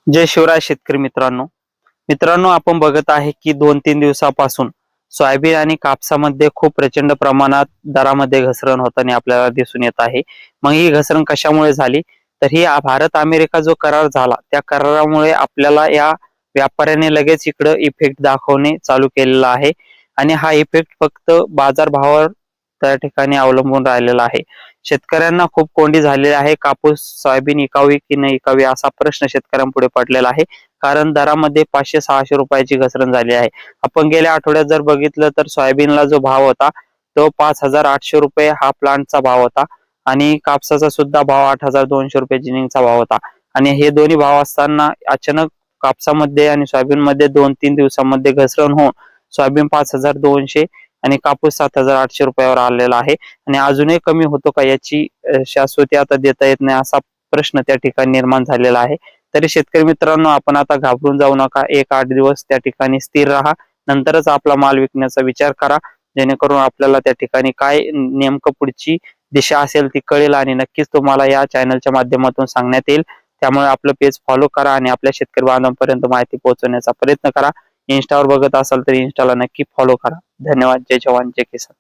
जय शिवराय शेतकरी मित्रांनो आपण बघत आहे की 2-3 दिवसापासून सोयाबीन आणि कापसामध्ये खूप प्रचंड प्रमाणात दरामध्ये घसरण होताना आपल्याला दिसून येत आहे. मग ही घसरण कशामुळे झाली? तर ही भारत अमेरिका जो करार झाला त्या करारामुळे आपल्याला या व्यापाऱ्याने लगेच इकडं इफेक्ट दाखवणे चालू केलेला आहे आणि हा इफेक्ट फक्त बाजारभावावर त्या ठिकाणी अवलंबून राहिलेला आहे. शेतकऱ्यांना खूप कोंडी झालेली आहे. कापूस सोयाबीन इकावी की नाही इकावी असा प्रश्न शेतकऱ्यांपुढे पडलेला आहे. कारण दरामध्ये 500-600 रुपयाची घसरण झाली आहे. आपण गेल्या आठवड्यात जर बघितलं तर सोयाबीनला जो भाव होता तो 5,800 रुपये हा प्लांटचा भाव होता आणि कापसाचा सुद्धा भाव 8,200 रुपये जिनिंगचा भाव होता. आणि हे दोन्ही भाव असताना अचानक कापसामध्ये आणि सोयाबीनमध्ये 2-3 दिवसांमध्ये घसरण होऊन सोयाबीन 5,200 आणि कापूस 7,800 रुपयावर आलेला आहे. आणि अजूनही कमी होतो का याची शाश्वती आता देता येत नाही असा प्रश्न त्या ठिकाणी निर्माण झालेला आहे. तरी शेतकरी मित्रांनो आपण आता घाबरून जाऊ नका. 1-8 दिवस त्या ठिकाणी स्थिर राहा. नंतरच आपला माल विकण्याचा विचार करा. जेणेकरून आपल्याला त्या ठिकाणी काय नेमकं पुढची दिशा असेल ती कळेल आणि नक्कीच तुम्हाला या चॅनलच्या माध्यमातून सांगण्यात येईल. त्यामुळे आपलं पेज फॉलो करा आणि आपल्या शेतकरी बांधवांपर्यंत माहिती पोहोचवण्याचा प्रयत्न करा. इन्स्टावर बघत असाल तर इन्स्टाला नक्की फॉलो करा. धन्यवाद. जय जवान जय किसान.